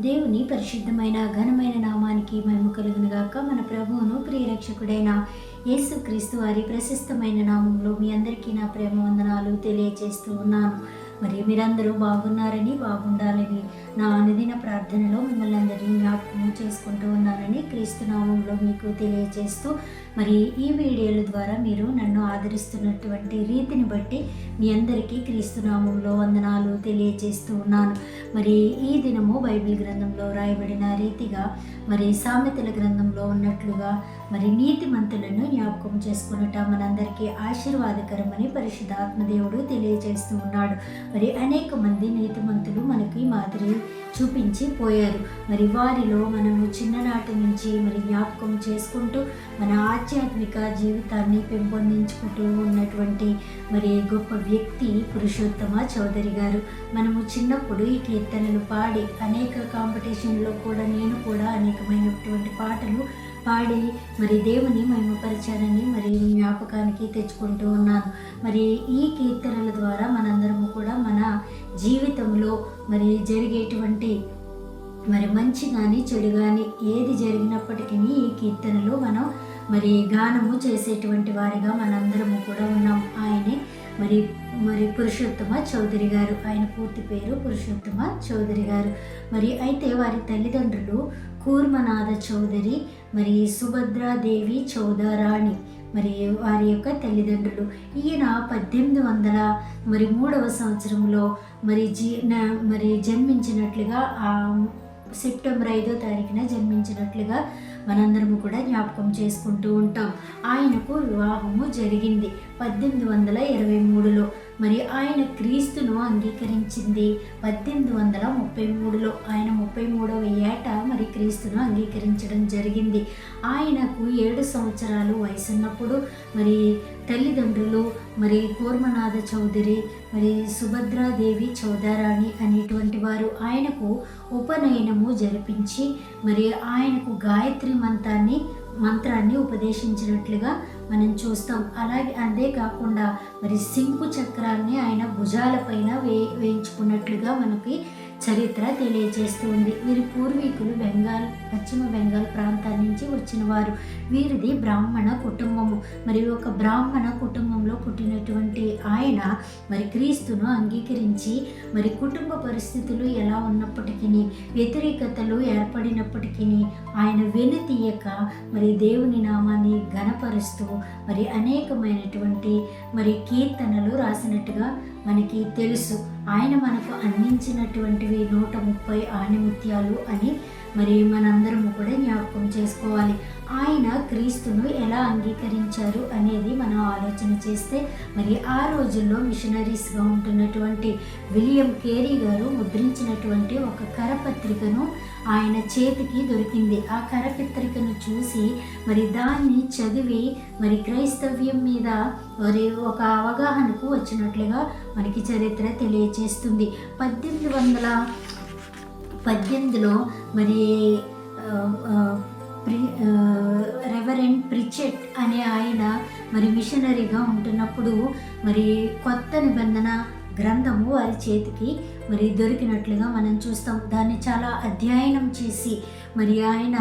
దేవుని పరిశుద్ధమైన ఘనమైన నామానికి మహిమ కలుగును గాక. మన ప్రభువును ప్రియరక్షకుడైన యేసుక్రీస్తు వారి ప్రశస్తమైన నామంలో మీ అందరికీ నా ప్రేమ వందనాలు తెలియజేస్తూ ఉన్నాను. మరి మీరందరూ బాగున్నారని, బాగుండాలని నా అనుదిన ప్రార్థనలో మిమ్మల్ని అందరినీ జ్ఞాపకం చేసుకుంటూ ఉన్నానని క్రీస్తు నామంలో మీకు తెలియజేస్తూ, మరి ఈ వీడియోల ద్వారా మీరు నన్ను ఆదరిస్తున్నటువంటి రీతిని బట్టి మీ అందరికీ క్రీస్తు నామంలో వందనాలు తెలియజేస్తూ ఉన్నాను. మరి ఈ దినము బైబిల్ గ్రంథంలో రాయబడిన రీతిగా, మరి సామెతల గ్రంథంలో ఉన్నట్లుగా, మరి నీతిమంతులను జ్ఞాపకం చేసుకున్నట మనందరికీ ఆశీర్వాదకరమని పరిశుద్ధాత్మదేవుడు తెలియజేస్తూ ఉన్నాడు. మరి అనేక మంది నీతిమంతులు మనకి మాదిరి చూపించి పోయారు. మరి వారిలో మనము చిన్ననాటి నుంచి మరి జ్ఞాపకం చేసుకుంటూ మన ఆధ్యాత్మిక జీవితాన్ని పెంపొందించుకుంటూ ఉన్నటువంటి మరి గొప్ప వ్యక్తి పురుషోత్తమ చౌదరి గారు. మనము చిన్నప్పుడు ఈ కీర్తనలు పాడి అనేక కాంపిటీషన్లో కూడా నేను కూడా అనేకమైనటువంటి పాటలు పాడి మరి దేవుని మహిమపరచాలని మరి జ్ఞాపకానికి తెచ్చుకుంటూ ఉన్నాను. మరి ఈ కీర్తనల ద్వారా మనందరము కూడా మన జీవితంలో మరి జరిగేటువంటి మరి మంచి కానీ చెడు కానీ ఏది జరిగినప్పటికీ ఈ కీర్తనలు మనం మరి గానము చేసేటువంటి వారిగా మనందరము కూడా ఉన్నాం. ఆయనే మరి మరి పురుషోత్తమ చౌదరి గారు. ఆయన పూర్తి పేరు పురుషోత్తమ చౌదరి గారు. మరి అయితే వారి తల్లిదండ్రులు కూర్మనాథ చౌదరి, మరి సుభద్రాదేవి చౌదరాణి మరి వారి యొక్క తల్లిదండ్రులు. ఈయన 1803 సంవత్సరంలో మరి జన్మించినట్లుగా, సెప్టెంబర్ 5వ తారీఖున జన్మించినట్లుగా మనందరము కూడా జ్ఞాపకం చేసుకుంటూ ఉంటాం. ఆయనకు వివాహము జరిగింది 1823లో. మరి ఆయన క్రీస్తును అంగీకరించింది 1833లో. ఆయన 33వ ఏట మరి క్రీస్తును అంగీకరించడం జరిగింది. ఆయనకు 7 సంవత్సరాలు వయసున్నప్పుడు మరి తల్లిదండ్రులు మరి కూర్మనాథ చౌదరి, మరి సుభద్రాదేవి చౌదరాణి అనేటువంటి వారు ఆయనకు ఉపనయనము జరిపించి మరి ఆయనకు గాయత్రి మంత్రాన్ని ఉపదేశించినట్లుగా మనం చూస్తాం. అలాగే అదే కాకుండా మరి శంకు చక్రాన్ని ఆయన భుజాలపైన వేయించుకున్నట్లుగా మనకి చరిత్ర తెలియజేస్తుంది. వీరి పూర్వీకులు పశ్చిమ బెంగాల్ ప్రాంతాల నుంచి వచ్చిన వారు. వీరిది బ్రాహ్మణ కుటుంబము. మరి ఒక బ్రాహ్మణ కుటుంబంలో పుట్టినటువంటి ఆయన మరి క్రీస్తును అంగీకరించి, మరి కుటుంబ పరిస్థితులు ఎలా ఉన్నప్పటికీ, వ్యతిరేకతలు ఏర్పడినప్పటికీ ఆయన వెనుతీయక మరి దేవుని నామాన్ని ఘనపరుస్తూ మరి అనేకమైనటువంటి మరి కీర్తనలు రాసినట్టుగా మనకి తెలుసు. ఆయన మనకు అందించినటువంటివి 130 ఆణిముత్యాలు అని మరి మనందరము కూడా జ్ఞాపకం చేసుకోవాలి. ఆయన క్రీస్తును ఎలా అంగీకరించారు అనేది మనం ఆలోచన చేస్తే, మరి ఆ రోజుల్లో మిషనరీస్గా ఉంటున్నటువంటి విలియం కేరీ గారు ముద్రించినటువంటి ఒక కరపత్రికను ఆయన చేతికి దొరికింది. ఆ కరపత్రికను చూసి మరి దాన్ని చదివి మరి క్రైస్తవ్యం మీద మరి ఒక అవగాహనకు వచ్చినట్లుగా మనకి చరిత్ర తెలియజేస్తుంది. 1818లో మరి రెవరెండ్ ప్రిచెట్ అనే ఆయన మరి మిషనరీగా ఉంటున్నప్పుడు మరి కొత్త నిబంధన గ్రంథము వారి చేతికి మరి దొరికినట్లుగా మనం చూస్తాం. దాన్ని చాలా అధ్యయనం చేసి మరి ఆయన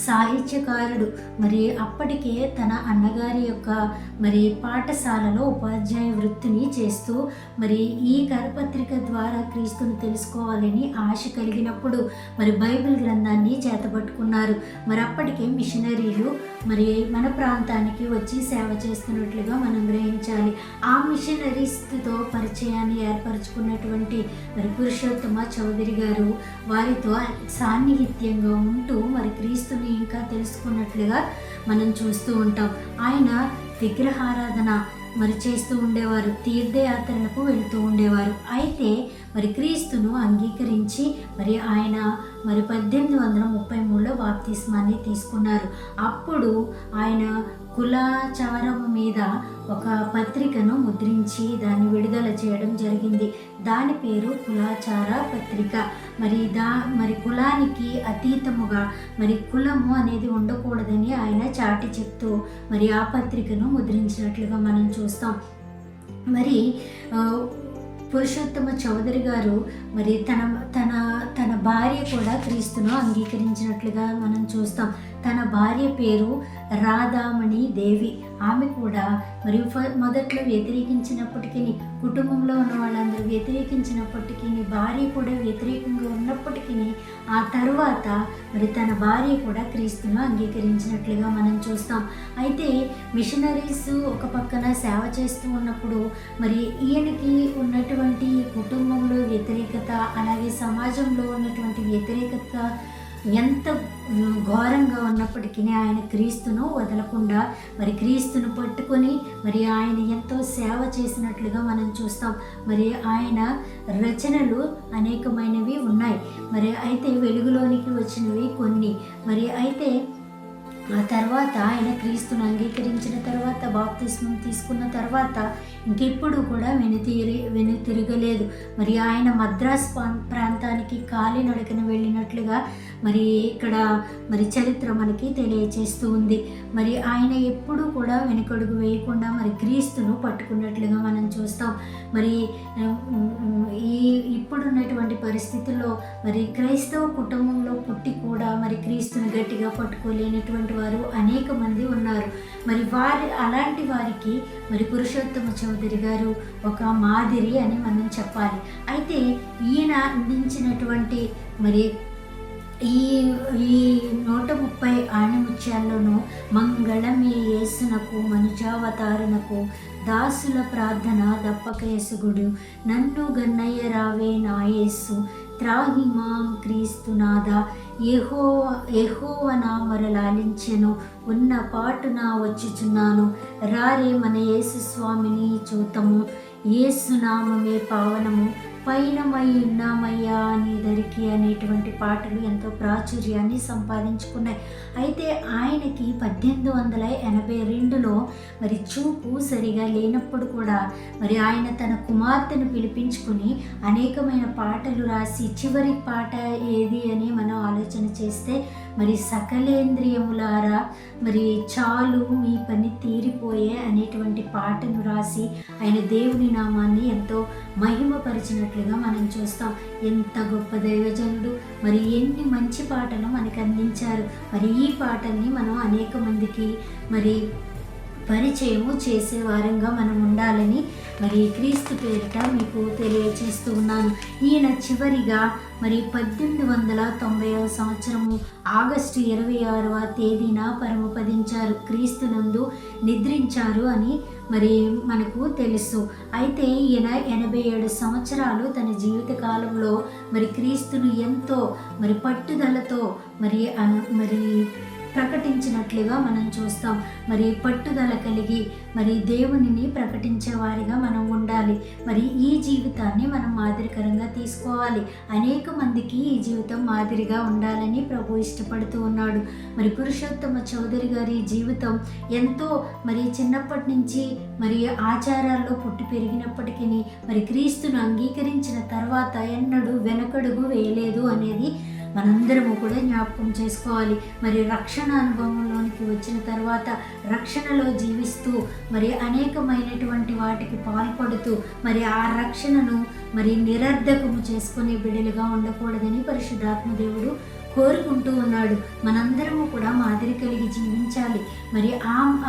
సాహిత్యకారుడు. మరి అప్పటికే తన అన్నగారి యొక్క మరి పాఠశాలలో ఉపాధ్యాయ వృత్తిని చేస్తూ మరి ఈ కరపత్రిక ద్వారా క్రీస్తుని తెలుసుకోవాలని ఆశ కలిగినప్పుడు మరి బైబిల్ గ్రంథాన్ని చేతబట్టుకున్నారు. మరి అప్పటికే మిషనరీలు మరి మన ప్రాంతానికి వచ్చి సేవ చేస్తున్నట్లుగా మనం గ్రహించాలి. ఆ మిషనరీస్తో పరిచయాన్ని ఏర్పరచుకున్నటువంటి మరి పురుషోత్తమ చౌదరి గారు వారితో సాన్నిహిత్యంగా ఉంటూ మరి క్రీస్తుని ఇంకా తెలుసుకున్నట్లుగా మనం చూస్తూ ఉంటాం. ఆయన విగ్రహారాధన మరి చేస్తూ ఉండేవారు, తీర్థయాత్రలకు వెళుతూ ఉండేవారు. అయితే మరి క్రీస్తును అంగీకరించి మరి ఆయన మరి 1833లో బాప్తిస్మాన్ని తీసుకున్నారు. అప్పుడు ఆయన కులాచారం మీద ఒక పత్రికను ముద్రించి దాన్ని విడుదల చేయడం జరిగింది. దాని పేరు కులాచార పత్రిక. మరి కులానికి అతీతముగా మరి కులము అనేది ఉండకూడదని ఆయన చాటి చెప్తూ మరి ఆ పత్రికను ముద్రించినట్లుగా మనం చూస్తాం. మరి పురుషోత్తమ చౌదరి గారు మరి తన తన తన భార్య కూడా క్రీస్తును అంగీకరించినట్లుగా మనం చూస్తాం. తన భార్య పేరు రాధామణి దేవి. ఆమె కూడా మరియు మొదట్లో వ్యతిరేకించినప్పటికీ, కుటుంబంలో ఉన్న వాళ్ళందరూ వ్యతిరేకించినప్పటికీ, భార్య కూడా వ్యతిరేకంగా ఉన్నప్పటికీ, ఆ తర్వాత మరి తన భార్య కూడా క్రీస్తును అంగీకరించినట్లుగా మనం చూస్తాం. అయితే మిషనరీస్ ఒక పక్కన సేవ చేస్తూ ఉన్నప్పుడు మరి ఈయనకి ఉన్నటువంటి కుటుంబంలో వ్యతిరేకత, అలాగే సమాజంలో ఉన్నటువంటి వ్యతిరేకత ఎంత ఘోరంగా ఉన్నప్పటికీ ఆయన క్రీస్తును వదలకుండా మరి క్రీస్తును పట్టుకొని మరి ఆయన ఎంతో సేవ చేసినట్లుగా మనం చూస్తాం. మరి ఆయన రచనలు అనేకమైనవి ఉన్నాయి. మరి అయితే వెలుగులోనికి వచ్చినవి కొన్ని. మరి అయితే ఆ తర్వాత ఆయన క్రీస్తును అంగీకరించిన తర్వాత, బాప్తిస్మం తీసుకున్న తర్వాత ఇంకెప్పుడు కూడా వెనుతిరగలేదు. మరి ఆయన మద్రాస్ ప్రాంతానికి కాలినడకన వెళ్ళినట్లుగా మరి ఇక్కడ మరి చరిత్ర మనకి తెలియచేస్తూ ఉంది. మరి ఆయన ఎప్పుడూ కూడా వెనుకడుగు వేయకుండా మరి క్రీస్తును పట్టుకున్నట్లుగా మనం చూస్తాం. మరి ఇప్పుడున్నటువంటి పరిస్థితుల్లో మరి క్రైస్తవ కుటుంబంలో పుట్టి కూడా మరి క్రీస్తుని గట్టిగా పట్టుకోలేనటువంటి వారు అనేక మంది ఉన్నారు. మరి అలాంటి వారికి మరి పురుషోత్తమ చౌదరి గారు ఒక మాదిరి అని మనం చెప్పాలి. అయితే ఈయన అందించినటువంటి మరి ఈ 130 ఆణిముత్యాల్లోనూ మంగళమే యేసునకు మనుజావతారణకు దాసుల ప్రార్థన దప్పకేసుగుడు నన్ను గన్నయ్య రావే నా యేసు త్రాహిమాం క్రీస్తునాథ యెహోవ నా మొరలాలించెను ఉన్న పాటున వచ్చుచున్నాను రారే మన యేసు స్వామిని చూతము యేసు నామమే పావనము పైనమై ఉన్నామయ్యా నీ దరికి అనేటువంటి పాటలు ఎంతో ప్రాచుర్యాన్ని సంపాదించుకున్నాయి. అయితే ఆయనకి 1882లో మరి చూపు సరిగా లేనప్పుడు కూడా మరి ఆయన తన కుమార్తెను పిలిపించుకుని అనేకమైన పాటలు రాసి, చివరి పాట ఏది అని మనం ఆలోచన చేస్తే మరి సకలేంద్రియములారా మరి చాలు మీ పని తీరిపోయే అనేటువంటి పాటను రాసి ఆయన దేవుని నామాన్ని ఎంతో మహిమపరిచినట్లుగా మనం చూస్తాం. ఎంత గొప్ప దైవజనుడు! మరి ఎన్ని మంచి పాటలు మనకు అందించారు. మరి ఈ పాటల్ని మనం అనేక మందికి మరి పరిచయము చేసే వారంగా మనం ఉండాలని మరి క్రీస్తు పేరిట మీకు తెలియచేస్తూ ఉన్నాను. ఈయన చివరిగా మరి 1890వ సంవత్సరము ఆగస్టు 26వ తేదీన పరమపదించారు. క్రీస్తునందు నిద్రించారు అని మరి మనకు తెలుసు. అయితే ఈయన 87 సంవత్సరాలు తన జీవిత కాలంలో మరి క్రీస్తును ఎంతో మరి పట్టుదలతో మరి ప్రకటించినట్లుగా మనం చూస్తాం. మరి పట్టుదల కలిగి మరి దేవునిని ప్రకటించే వారిగా మనం ఉండాలి. మరి ఈ జీవితాన్ని మనం మాదిరికరంగా తీసుకోవాలి. అనేక మందికి ఈ జీవితం మాదిరిగా ఉండాలని ప్రభు ఇష్టపడుతూ ఉన్నాడు. మరి పురుషోత్తమ చౌదరి గారి జీవితం ఎంతో మరి చిన్నప్పటి నుంచి మరి ఆచారాల్లో పుట్టి పెరిగినప్పటికీ మరి క్రీస్తును అంగీకరించిన తర్వాత ఎన్నడూ వెనకడుగు వేయలేదు అనేది మనందరము కూడా జ్ఞాపకం చేసుకోవాలి. మరి రక్షణ అనుభవంలోనికి వచ్చిన తర్వాత రక్షణలో జీవిస్తూ మరి అనేకమైనటువంటి వాటికి పాల్పడుతూ మరి ఆ రక్షణను మరి నిరర్ధకము చేసుకునే బిడ్డలుగా ఉండకూడదని పరిశుద్ధాత్మ దేవుడు కోరుకుంటూ ఉన్నాడు. మనందరము కూడా మాదిరి కలిగి జీవించాలి. మరి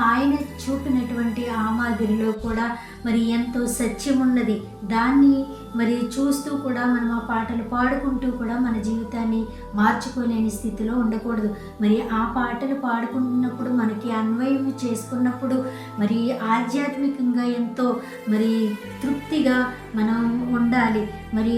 ఆయన చూపినటువంటి ఆ మాదిరిలో కూడా మరి ఎంతో సత్యం ఉన్నది. దాన్ని మరి చూస్తూ కూడా మనం ఆ పాటలు పాడుకుంటూ కూడా మన జీవితాన్ని మార్చుకోలేని స్థితిలో ఉండకూడదు. మరి ఆ పాటలు పాడుకుంటున్నప్పుడు మనకి అన్వయం చేసుకున్నప్పుడు మరి ఆధ్యాత్మికంగా ఎంతో మరి తృప్తిగా మనం ఉండాలి. మరి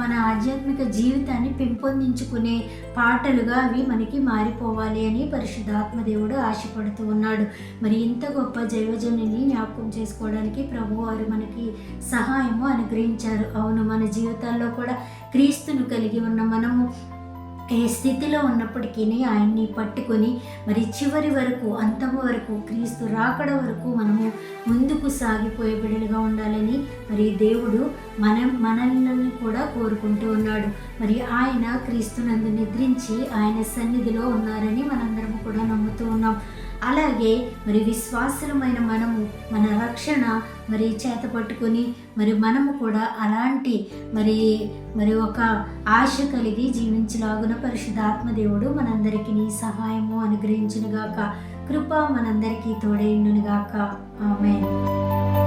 మన ఆధ్యాత్మిక జీవితాన్ని పెంపొందించుకునే పాటలుగా అవి మనకి మారిపోవాలి అని పరిశుద్ధాత్మ దేవుడు ఆశపడుతూ ఉన్నాడు. మరి ఇంత గొప్ప దైవజనుని జ్ఞాపకం చేసుకోవడానికి ప్రభువారు మనకి సహాయము అనుగ్రహించారు. అవును, మన జీవితాల్లో కూడా క్రీస్తును కలిగి ఉన్న మనము ఏ స్థితిలో ఉన్నప్పటికీ ఆయన్ని పట్టుకొని మరి చివరి వరకు, అంతము వరకు, క్రీస్తు రాకడ వరకు మనము ముందుకు సాగిపోయే బిడ్డలుగా ఉండాలని మరి దేవుడు మనల్ని కూడా కోరుకుంటూ ఉన్నాడు. మరి ఆయన క్రీస్తునందు నిద్రించి ఆయన సన్నిధిలో ఉన్నారని మనందరం కూడా నమ్ముతూ ఉన్నాం. అలాగే మరి విశ్వాసులమైన మనము మన రక్షణ మరి చేత పట్టుకొని మరి మనము కూడా అలాంటి మరి మరి ఒక ఆశ కలిగి జీవించలాగున పరిశుద్ధాత్మ దేవుడు మనందరికీ సహాయము అనుగ్రహించునుగాక. కృప మనందరికీ తోడైండునుగాక. ఆమేన్.